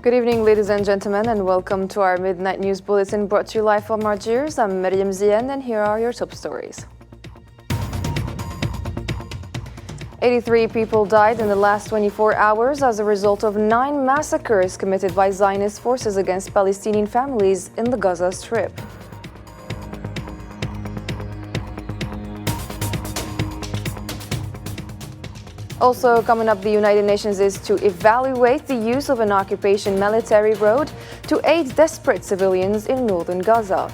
Good evening, ladies and gentlemen, and welcome to our Midnight News Bulletin brought to you live from Algiers. I'm Maryam Zien, and here are your top stories. 83 people died in the last 24 hours as a result of 9 massacres committed by Zionist forces against Palestinian families in the Gaza Strip. Also coming up, the United Nations is to evaluate the use of an occupation military road to aid desperate civilians in northern Gaza.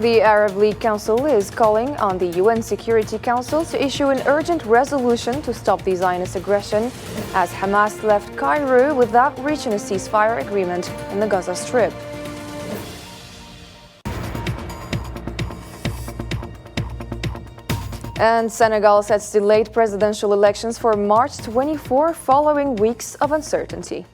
The Arab League Council is calling on the UN Security Council to issue an urgent resolution to stop the Zionist aggression as Hamas left Cairo without reaching a ceasefire agreement in the Gaza Strip. And Senegal sets delayed presidential elections for March 24 following weeks of uncertainty.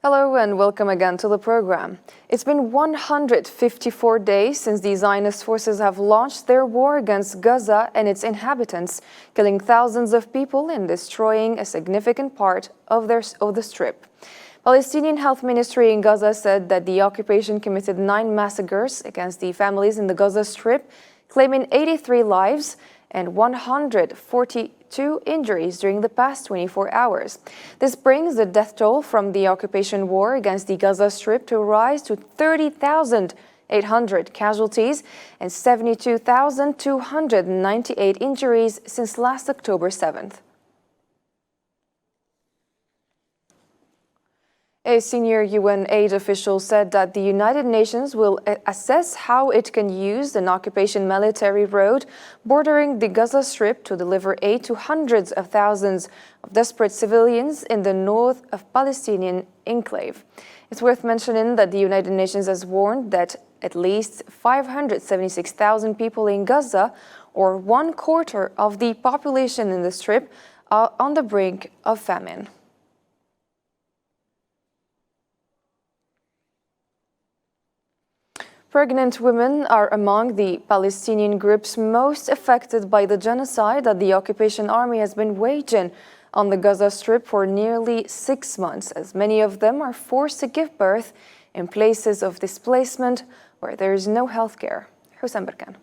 Hello and welcome again to the program. It's been 154 days since the Zionist forces have launched their war against Gaza and its inhabitants, killing thousands of people and destroying a significant part of the Strip. Palestinian Health Ministry in Gaza said that the occupation committed 9 massacres against the families in the Gaza Strip, claiming 83 lives and 142 injuries during the past 24 hours. This brings the death toll from the occupation war against the Gaza Strip to rise to 30,800 casualties and 72,298 injuries since last October 7th. A senior UN aid official said that the United Nations will assess how it can use an occupation military road bordering the Gaza Strip to deliver aid to hundreds of thousands of desperate civilians in the north of Palestinian enclave. It's worth mentioning that the United Nations has warned that at least 576,000 people in Gaza, or 1/4 of the population in the Strip, are on the brink of famine. Pregnant women are among the Palestinian groups most affected by the genocide that the occupation army has been waging on the Gaza Strip for nearly 6 months, as many of them are forced to give birth in places of displacement where there is no health care. Hussein Berkan.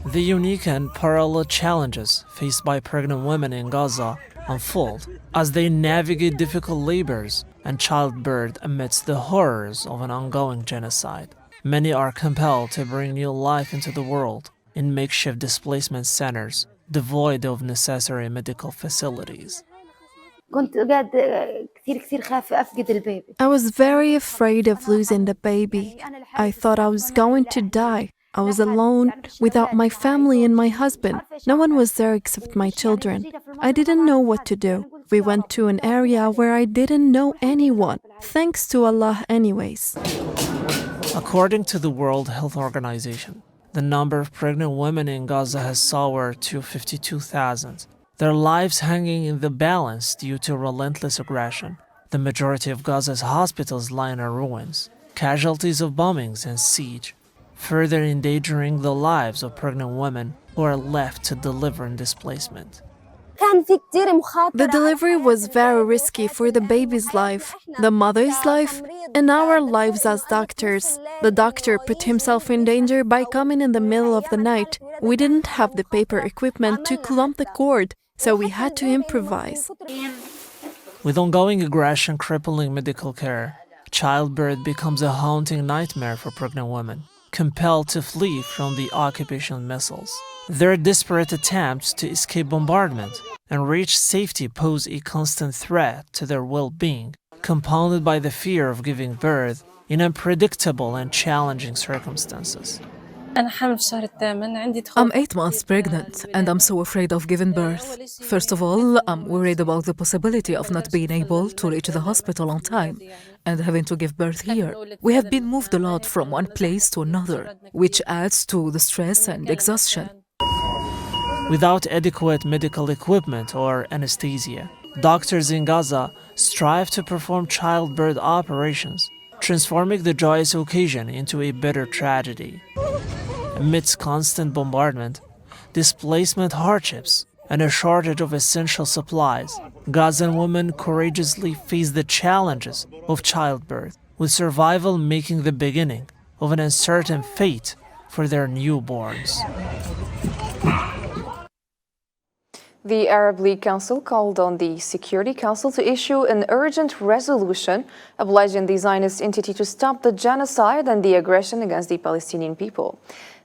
The unique and parallel challenges faced by pregnant women in Gaza unfold as they navigate difficult labors and childbirth amidst the horrors of an ongoing genocide. Many are compelled to bring new life into the world in makeshift displacement centers devoid of necessary medical facilities. I was very afraid of losing the baby. I thought I was going to die. I was alone, without my family and my husband. No one was there except my children. I didn't know what to do. We went to an area where I didn't know anyone. Thanks to Allah anyways. According to the World Health Organization, the number of pregnant women in Gaza has soared to 52,000. Their lives hanging in the balance due to relentless aggression. The majority of Gaza's hospitals lie in ruins, casualties of bombings and siege, further endangering the lives of pregnant women who are left to deliver in displacement. The delivery was very risky for the baby's life, the mother's life, and our lives as doctors. The doctor put himself in danger by coming in the middle of the night. We didn't have the paper equipment to clamp the cord, so we had to improvise. With ongoing aggression crippling medical care, childbirth becomes a haunting nightmare for pregnant women, compelled to flee from the occupation missiles. Their desperate attempts to escape bombardment and reach safety pose a constant threat to their well-being, compounded by the fear of giving birth in unpredictable and challenging circumstances. I'm 8 months pregnant and I'm so afraid of giving birth. First of all, I'm worried about the possibility of not being able to reach the hospital on time and having to give birth here. We have been moved a lot from one place to another, which adds to the stress and exhaustion. Without adequate medical equipment or anesthesia, doctors in Gaza strive to perform childbirth operations, transforming the joyous occasion into a bitter tragedy. Amidst constant bombardment, displacement hardships, and a shortage of essential supplies, Gazan women courageously face the challenges of childbirth, with survival making the beginning of an uncertain fate for their newborns. The Arab League Council called on the Security Council to issue an urgent resolution obliging the Zionist entity to stop the genocide and the aggression against the Palestinian people.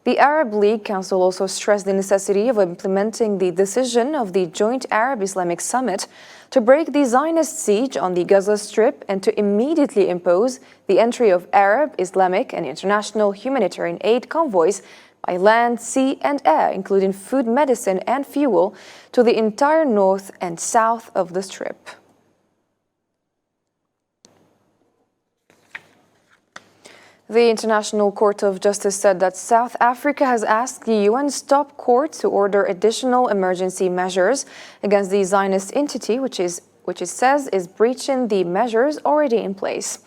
The Arab League Council also stressed the necessity of implementing the decision of the Joint Arab-Islamic Summit to break the Zionist siege on the Gaza Strip and to immediately impose the entry of Arab, Islamic, and international humanitarian aid convoys by land, sea, and air, including food, medicine, and fuel, to the entire north and south of the Strip. The International Court of Justice said that South Africa has asked the UN's top court to order additional emergency measures against the Zionist entity, which it says is breaching the measures already in place.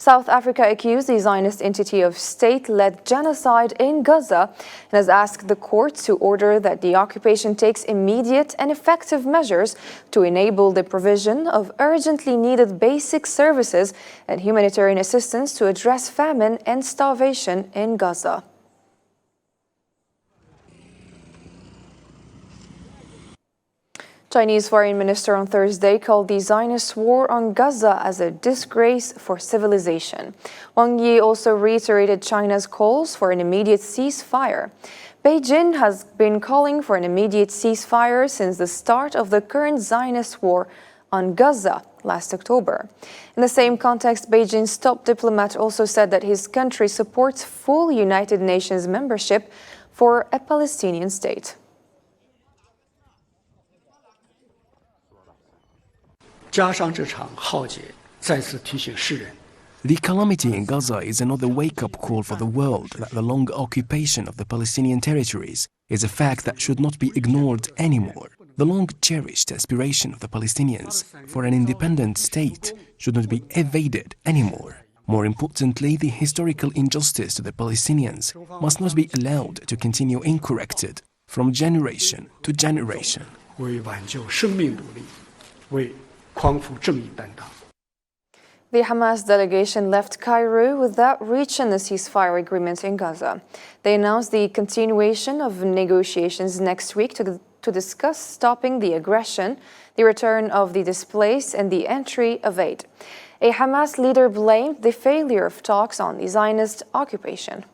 South Africa accused the Zionist entity of state-led genocide in Gaza and has asked the court to order that the occupation takes immediate and effective measures to enable the provision of urgently needed basic services and humanitarian assistance to address famine and starvation in Gaza. Chinese Foreign Minister on Thursday called the Zionist war on Gaza as a disgrace for civilization. Wang Yi also reiterated China's calls for an immediate ceasefire. Beijing has been calling for an immediate ceasefire since the start of the current Zionist war on Gaza last October. In the same context, Beijing's top diplomat also said that his country supports full United Nations membership for a Palestinian state. The calamity in Gaza is another wake-up call for the world that the long occupation of the Palestinian territories is a fact that should not be ignored anymore. The long-cherished aspiration of the Palestinians for an independent state should not be evaded anymore. More importantly, the historical injustice to the Palestinians must not be allowed to continue uncorrected from generation to generation. The Hamas delegation left Cairo without reaching a ceasefire agreement in Gaza. They announced the continuation of negotiations next week to discuss stopping the aggression, the return of the displaced, and the entry of aid. A Hamas leader blamed the failure of talks on the Zionist occupation.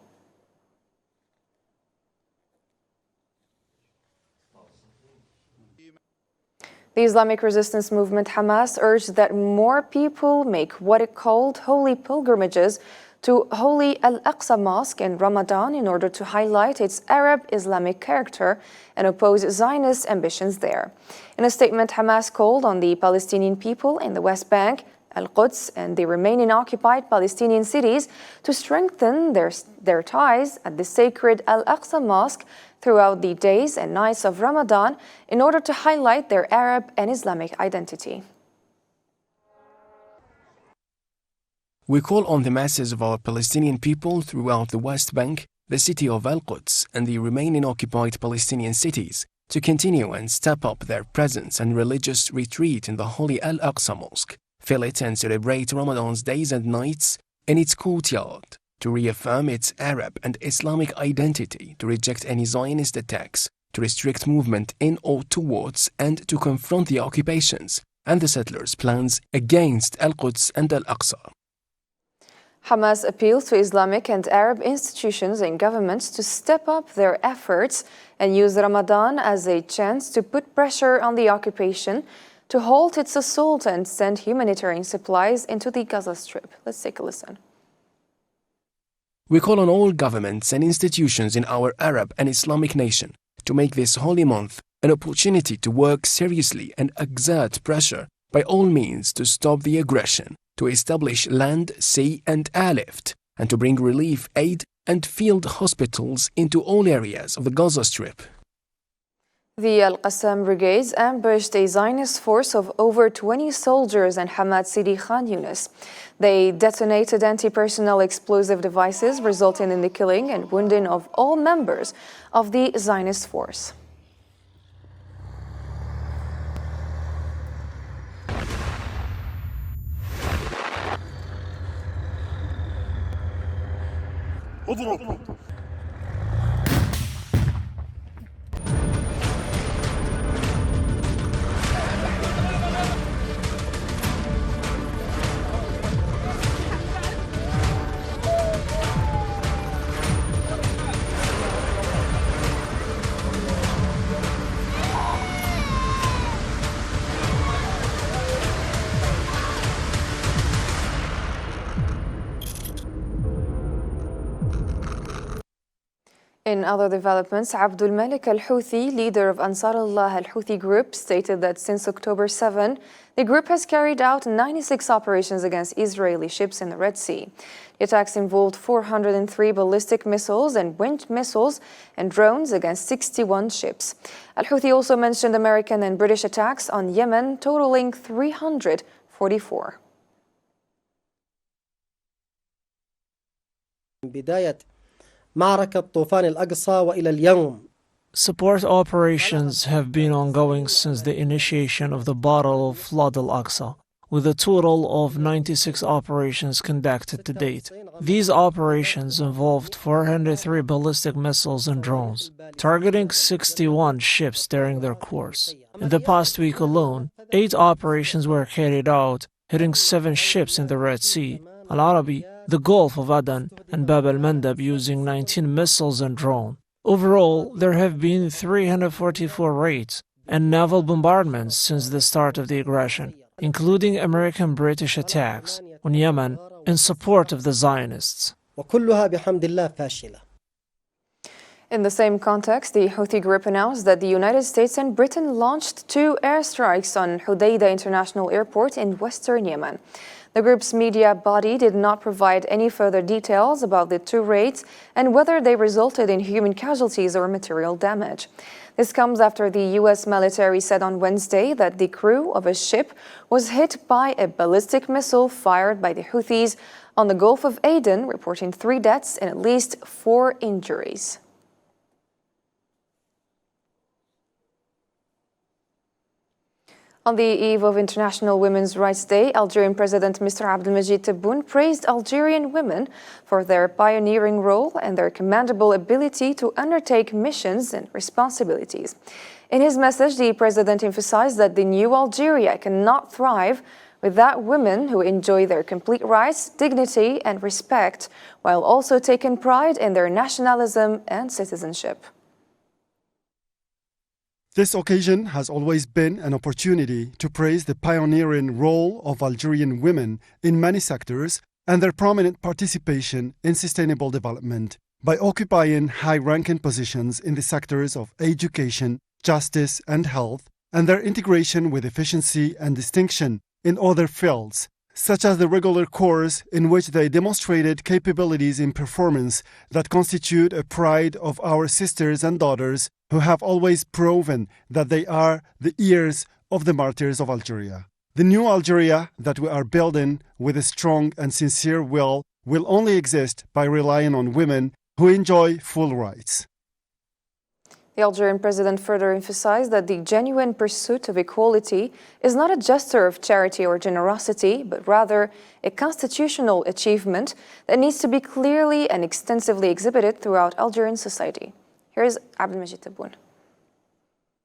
The Islamic resistance movement Hamas urged that more people make what it called holy pilgrimages to Holy Al-Aqsa Mosque in Ramadan in order to highlight its Arab Islamic character and oppose Zionist ambitions there. In a statement, Hamas called on the Palestinian people in the West Bank, Al-Quds, and the remaining occupied Palestinian cities to strengthen their ties at the sacred Al-Aqsa Mosque throughout the days and nights of Ramadan in order to highlight their Arab and Islamic identity. We call on the masses of our Palestinian people throughout the West Bank, the city of Al-Quds, and the remaining occupied Palestinian cities to continue and step up their presence and religious retreat in the Holy Al-Aqsa Mosque, fill it and celebrate Ramadan's days and nights in its courtyard, to reaffirm its Arab and Islamic identity, to reject any Zionist attacks, to restrict movement in or towards, and to confront the occupations and the settlers' plans against Al-Quds and Al-Aqsa. Hamas appeals to Islamic and Arab institutions and governments to step up their efforts and use Ramadan as a chance to put pressure on the occupation to halt its assault and send humanitarian supplies into the Gaza Strip. Let's take a listen. We call on all governments and institutions in our Arab and Islamic nation to make this holy month an opportunity to work seriously and exert pressure by all means to stop the aggression, to establish land, sea and airlift, and to bring relief aid and field hospitals into all areas of the Gaza Strip. The Al-Qassam brigades ambushed a Zionist force of over 20 soldiers in Hamad City, Khan Yunis. They detonated anti-personnel explosive devices, resulting in the killing and wounding of all members of the Zionist force. In other developments, Abdul Malik al-Houthi, leader of Ansar Allah al-Houthi group, stated that since October 7, the group has carried out 96 operations against Israeli ships in the Red Sea. The attacks involved 403 ballistic missiles and wind missiles and drones against 61 ships. Al-Houthi also mentioned American and British attacks on Yemen, totaling 344. معركة طوفان الأقصى وإلى اليوم. Support operations have been ongoing since the initiation of the Battle of Flood al-Aqsa, with a total of 96 operations conducted to date. These operations involved 403 ballistic missiles and drones, targeting 61 ships during their course. In the past week alone, 8 operations were carried out, hitting 7 ships in the Red Sea, Al-Arabi, the Gulf of Aden, and Bab al-Mandab, using 19 missiles and drones. Overall, there have been 344 raids and naval bombardments since the start of the aggression, including American-British attacks on Yemen in support of the Zionists. وكلها بحمد الله فاشلة. In the same context, the Houthi group announced that the United States and Britain launched 2 airstrikes on Hodeidah International Airport in western Yemen. The group's media body did not provide any further details about the 2 raids and whether they resulted in human casualties or material damage. This comes after the U.S. military said on Wednesday that the crew of a ship was hit by a ballistic missile fired by the Houthis on the Gulf of Aden, reporting 3 deaths and at least 4 injuries. On the eve of International Women's Rights Day, Algerian President Mr. Abdelmajid Tebboune praised Algerian women for their pioneering role and their commendable ability to undertake missions and responsibilities. In his message, the president emphasized that the new Algeria cannot thrive without women who enjoy their complete rights, dignity, and respect, while also taking pride in their nationalism and citizenship. This occasion has always been an opportunity to praise the pioneering role of Algerian women in many sectors and their prominent participation in sustainable development by occupying high-ranking positions in the sectors of education, justice, and health, and their integration with efficiency and distinction in other fields, such as the regular course in which they demonstrated capabilities in performance that constitute a pride of our sisters and daughters who have always proven that they are the ears of the martyrs of Algeria. The new Algeria that we are building with a strong and sincere will only exist by relying on women who enjoy full rights. The Algerian president further emphasized that the genuine pursuit of equality is not a gesture of charity or generosity, but rather a constitutional achievement that needs to be clearly and extensively exhibited throughout Algerian society. Here is Abdelmajid Tebboune.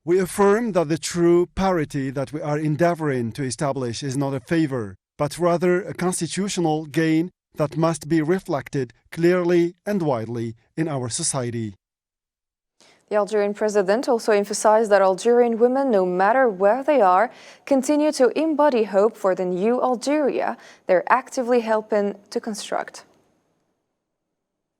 We affirm that the true parity that we are endeavoring to establish is not a favor, but rather a constitutional gain that must be reflected clearly and widely in our society. The Algerian president also emphasized that Algerian women, no matter where they are, continue to embody hope for the new Algeria they're actively helping to construct.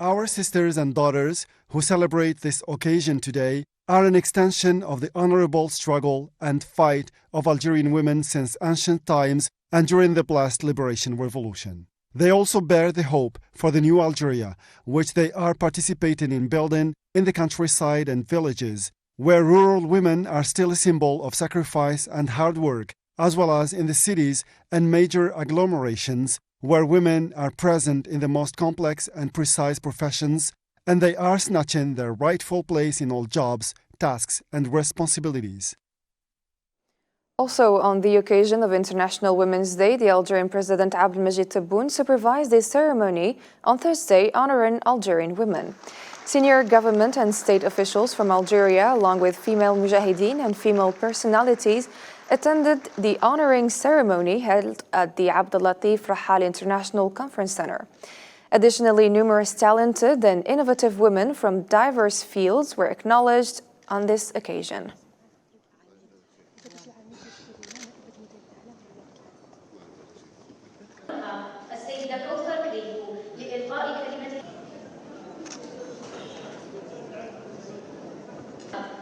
Our sisters and daughters who celebrate this occasion today are an extension of the honorable struggle and fight of Algerian women since ancient times and during the blessed liberation revolution. They also bear the hope for the new Algeria, which they are participating in building in the countryside and villages, where rural women are still a symbol of sacrifice and hard work, as well as in the cities and major agglomerations, where women are present in the most complex and precise professions, and they are snatching their rightful place in all jobs, tasks, and responsibilities. Also, on the occasion of International Women's Day, the Algerian President Abdelmajid Tebboune supervised a ceremony on Thursday honoring Algerian women. Senior government and state officials from Algeria, along with female mujahideen and female personalities, attended the honoring ceremony held at the Abdellatif Rahal International Conference Center. Additionally, numerous talented and innovative women from diverse fields were acknowledged on this occasion.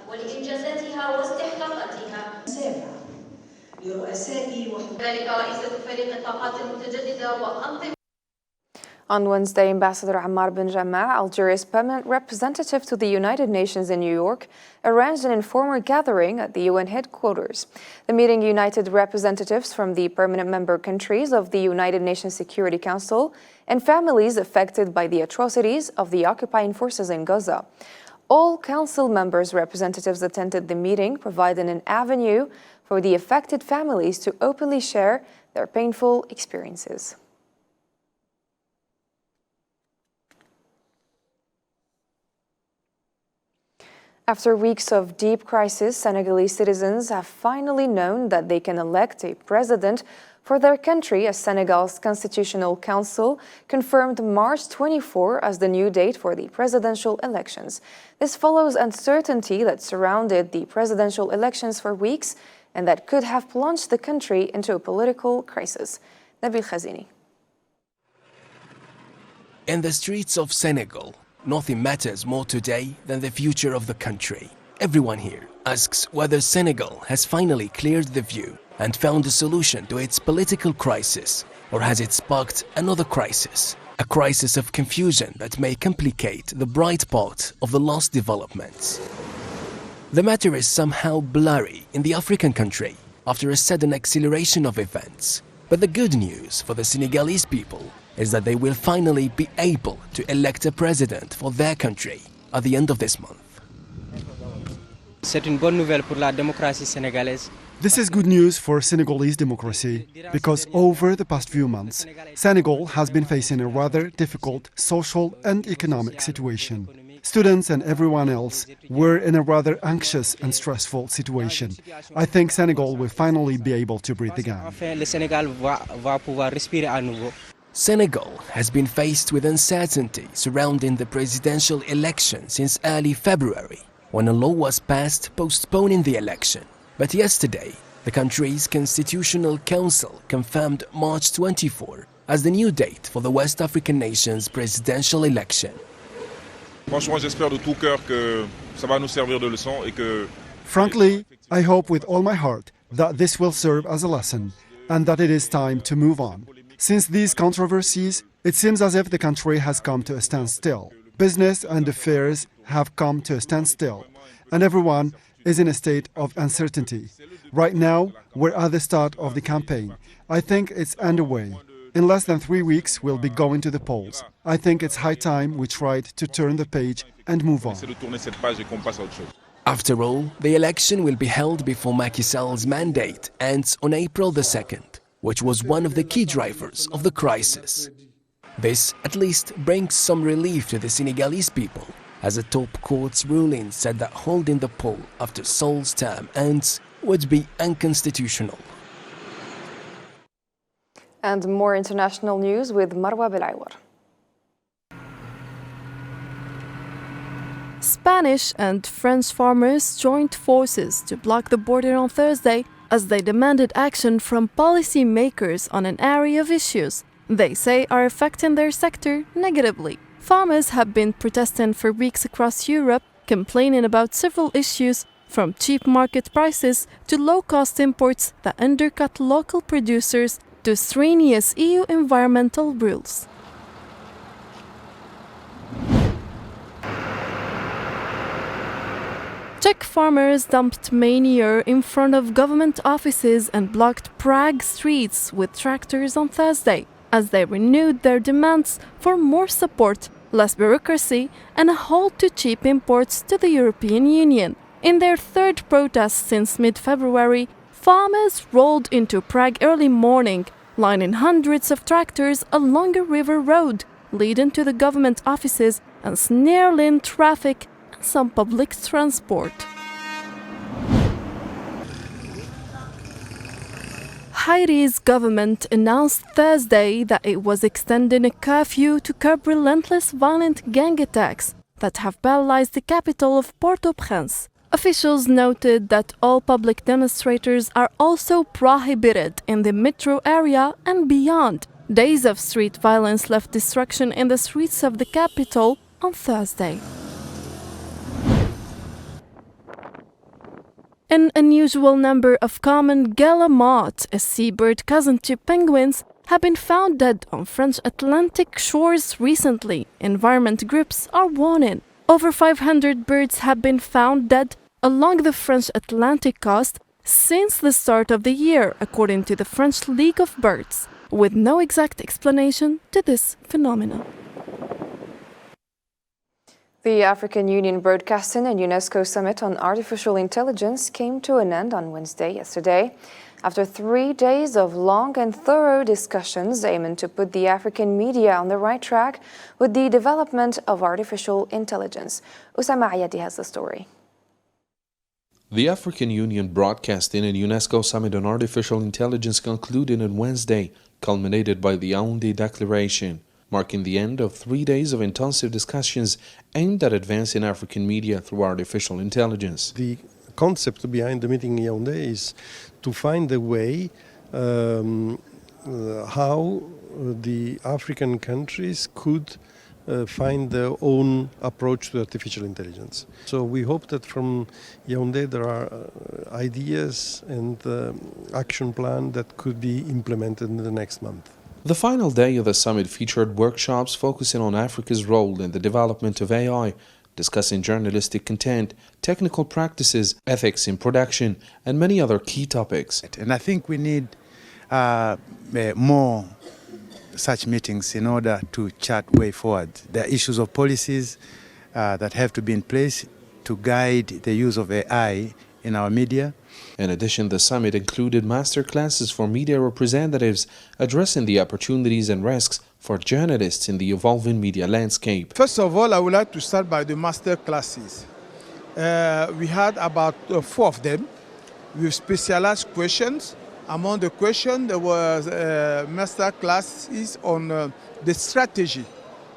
ولإنجازاتها واستحقاقاتها لرؤساء وذلك رئيسة فريق الطاقات المتجددة وأنظمة. On Wednesday, Ambassador Ammar bin Jammah, Algeria's permanent representative to the United Nations in New York, arranged an informal gathering at the UN headquarters. The meeting united representatives from the permanent member countries of the United Nations Security Council and families affected by the atrocities of the occupying forces in Gaza. All council members' representatives attended the meeting, providing an avenue for the affected families to openly share their painful experiences. After weeks of deep crisis, Senegalese citizens have finally known that they can elect a president for their country, as Senegal's Constitutional Council confirmed March 24 as the new date for the presidential elections. This follows uncertainty that surrounded the presidential elections for weeks and that could have plunged the country into a political crisis. Nabil Khazini. In the streets of Senegal, nothing matters more today than the future of the country. Everyone here asks whether Senegal has finally cleared the view and found a solution to its political crisis, or has it sparked another crisis, a crisis of confusion that may complicate the bright part of the last developments. The matter is somehow blurry in the African country after a sudden acceleration of events. But the good news for the Senegalese people is that they will finally be able to elect a president for their country at the end of this month. C'est une bonne nouvelle pour la démocratie sénégalaise. This is good news for Senegalese democracy because over the past few months, Senegal has been facing a rather difficult social and economic situation. Students and everyone else were in a rather anxious and stressful situation. I think Senegal will finally be able to breathe again. Enfin, le Sénégal va pouvoir respirer à nouveau. Senegal has been faced with uncertainty surrounding the presidential election since early February, when a law was passed postponing the election. But yesterday, the country's Constitutional Council confirmed March 24 as the new date for the West African nation's presidential election. Franchement, j'espère de tout cœur que ça va nous servir de leçon et que... Frankly, I hope with all my heart that this will serve as a lesson and that it is time to move on. Since these controversies, it seems as if the country has come to a standstill. Business and affairs have come to a standstill, and everyone is in a state of uncertainty. Right now, we're at the start of the campaign. I think it's underway. In less than 3 weeks, we'll be going to the polls. I think it's high time we tried to turn the page and move on. After all, the election will be held before Macky Sall's mandate ends on April the 2nd, which was one of the key drivers of the crisis. This at least brings some relief to the Senegalese people, as a top court's ruling said that holding the poll after Sall's term ends would be unconstitutional. And more international news with Marwa Belaiwar. Spanish and French farmers joined forces to block the border on Thursday as they demanded action from policymakers on an array of issues they say are affecting their sector negatively. Farmers have been protesting for weeks across Europe, complaining about several issues, from cheap market prices to low-cost imports that undercut local producers to strenuous EU environmental rules. Czech farmers dumped manure in front of government offices and blocked Prague streets with tractors on Thursday, as they renewed their demands for more support, less bureaucracy, and a halt to cheap imports to the European Union. In their third protest since mid-February, farmers rolled into Prague early morning, lining hundreds of tractors along a river road leading to the government offices and snarling traffic and some public transport. Hairi's government announced Thursday that it was extending a curfew to curb relentless violent gang attacks that have paralyzed the capital of Port-au-Prince. Officials noted that all public demonstrators are also prohibited in the metro area and beyond. Days of street violence left destruction in the streets of the capital on Thursday. An unusual number of common guillemots, a seabird cousin to penguins, have been found dead on French Atlantic shores recently. Environment groups are warning. Over 500 birds have been found dead along the French Atlantic coast since the start of the year, according to the French League of Birds, with no exact explanation to this phenomenon. The African Union Broadcasting and UNESCO Summit on Artificial Intelligence came to an end on Wednesday yesterday, after 3 days of long and thorough discussions aiming to put the African media on the right track with the development of artificial intelligence. Usama Ayadi has the story. The African Union Broadcasting and UNESCO Summit on Artificial Intelligence concluded on Wednesday, culminated by the Yaoundé Declaration, marking the end of 3 days of intensive discussions aimed at advancing African media through artificial intelligence. The concept behind the meeting in Yaoundé is to find a way how the African countries could find their own approach to artificial intelligence. So we hope that from Yaoundé there are ideas and action plan that could be implemented in the next month. The final day of the summit featured workshops focusing on Africa's role in the development of AI, discussing journalistic content, technical practices, ethics in production, and many other key topics. And I think we need more such meetings in order to chart way forward. There are issues of policies that have to be in place to guide the use of AI in our media. In addition, the summit included master classes for media representatives addressing the opportunities and risks for journalists in the evolving media landscape. First of all, I would like to start by the master classes. We had about 4 of them with specialized questions. Among the questions, there was master classes on the strategy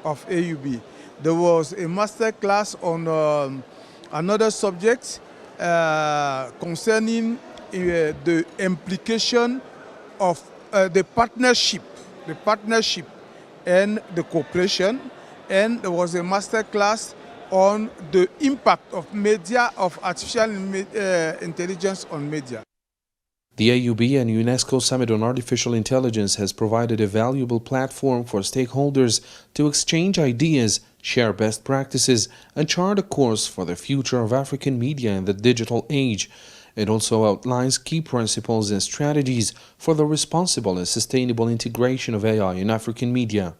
of AUB. There was a master class on another subject concerning the implication of the partnership and the cooperation, and there was a master class on the impact of media, of artificial intelligence on media. The AUB and UNESCO Summit on Artificial Intelligence has provided a valuable platform for stakeholders to exchange ideas, share best practices, and chart a course for the future of African media in the digital age. It also outlines key principles and strategies for the responsible and sustainable integration of AI in African media.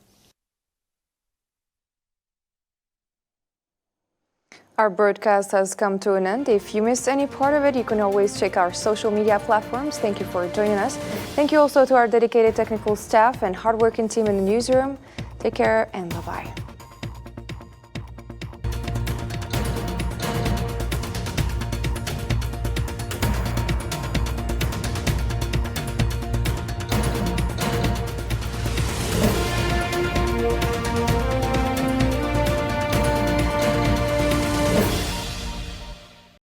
Our broadcast has come to an end. If you missed any part of it, you can always check our social media platforms. Thank you for joining us. Thank you also to our dedicated technical staff and hardworking team in the newsroom. Take care and bye-bye.